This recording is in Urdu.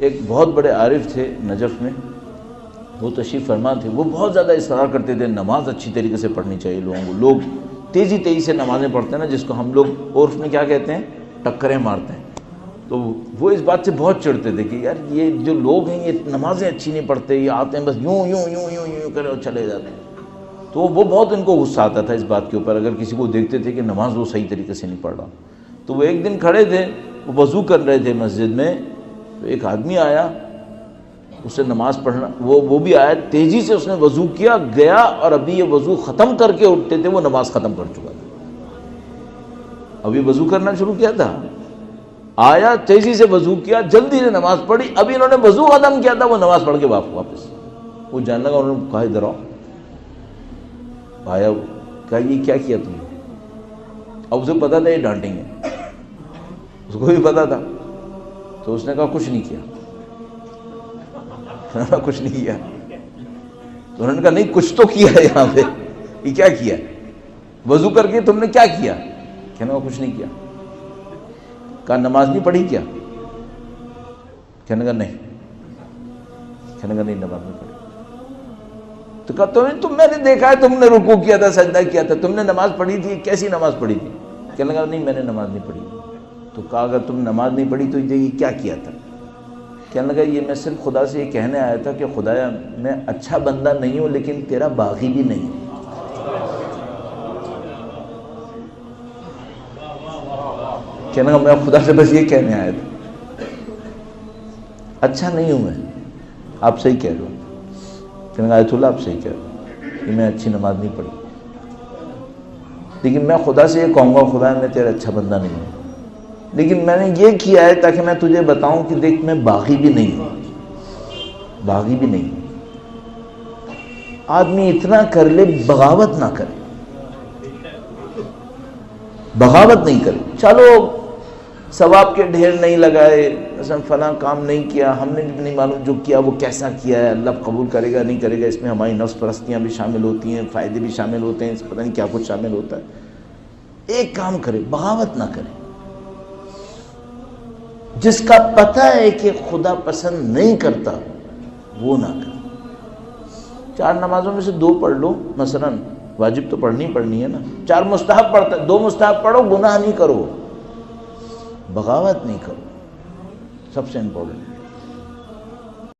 ایک بہت بڑے عارف تھے نجف میں، وہ تشریف فرما تھے، وہ بہت زیادہ اصرار کرتے تھے نماز اچھی طریقے سے پڑھنی چاہیے لوگوں کو. لوگ تیزی سے نمازیں پڑھتے ہیں نا، جس کو ہم لوگ عرف میں کیا کہتے ہیں، ٹکریں مارتے ہیں. تو وہ اس بات سے بہت چڑھتے تھے کہ یار یہ جو لوگ ہیں یہ نمازیں اچھی نہیں پڑھتے، یہ آتے ہیں بس یوں کرے اور چلے جاتے ہیں. تو وہ بہت ان کو غصہ آتا تھا اس بات کے اوپر، اگر کسی کو دیکھتے تھے کہ نماز وہ صحیح طریقے سے نہیں پڑھ رہا. تو وہ ایک دن کھڑے تھے، وہ وضو کر رہے تھے مسجد میں، تو ایک آدمی آیا، اسے نماز پڑھنا، وہ بھی آیا، تیزی سے اس نے وضو کیا، گیا، اور ابھی یہ وضو ختم کر کے اٹھتے تھے وہ نماز ختم کر چکا تھا. ابھی وضو کرنا شروع کیا تھا، آیا، تیزی سے وضو کیا، جلدی سے نماز پڑھی، ابھی انہوں نے وضو ختم کیا تھا وہ نماز پڑھ کے واپس. وہ جاننے لگا، انہوں نے کہا ادھر آؤ. آیا، کہا یہ کیا کیا تم نے؟ اب اسے پتا تھا یہ ڈانٹیں گے، اس کو بھی پتا تھا. تو اس نے کہا کچھ نہیں کیا. کچھ نہیں کیا. تو انہوں نے کہا نہیں کچھ تو کیا ہے یہاں پہ، یہ کیا کیا؟ وضو کر کے تم نے کیا کیا؟ کہنے کا کچھ نہیں کیا. کہا نماز نہیں پڑھی کیا؟ کہنے کا نہیں. کہنے کا نہیں نماز نہیں پڑھی. تو کہا تم میں نے دیکھا ہے تم نے رکوع کیا تھا، سجدہ کیا تھا، تم نے نماز پڑھی تھی، کیسی نماز پڑھی تھی؟ کہنے کا نہیں میں نے نماز نہیں پڑھی. تو کہا اگر تم نماز نہیں پڑھی تو یہ کیا کیا تھا؟ کہنے لگا یہ میں صرف خدا سے یہ کہنے آیا تھا کہ خدایا میں اچھا بندہ نہیں ہوں لیکن تیرا باغی بھی نہیں ہوں. کہنے لگا میں خدا سے بس یہ کہنے آیا تھا، اچھا نہیں ہوں میں، آپ صحیح کہہ رہے ہو. کہنے لگا آیت اللہ آپ صحیح کہہ رہے ہو کہ میں اچھی نماز نہیں پڑھی، لیکن میں خدا سے یہ کہوں گا خدا میں تیرا اچھا بندہ نہیں ہوں، لیکن میں نے یہ کیا ہے تاکہ میں تجھے بتاؤں کہ دیکھ میں باغی بھی نہیں ہوں، باغی بھی نہیں ہوں. آدمی اتنا کر لے بغاوت نہ کرے، بغاوت نہیں کرے. چلو ثواب کے ڈھیر نہیں لگائے، مثلا فلاں کام نہیں کیا، ہم نے بھی نہیں معلوم جو کیا وہ کیسا کیا ہے، اللہ قبول کرے گا نہیں کرے گا، اس میں ہماری نفس پرستیاں بھی شامل ہوتی ہیں، فائدے بھی شامل ہوتے ہیں، اس پتہ نہیں کیا کچھ شامل ہوتا ہے. ایک کام کرے، بغاوت نہ کرے. جس کا پتہ ہے کہ خدا پسند نہیں کرتا وہ نہ کرے. 4 نمازوں میں سے 2 پڑھ لو، مثلا واجب تو پڑھنی ہے نا، 4 مستحب پڑھتا ہے 2 مستحب پڑھو، گناہ نہیں کرو، بغاوت نہیں کرو، سب سے امپورٹنٹ.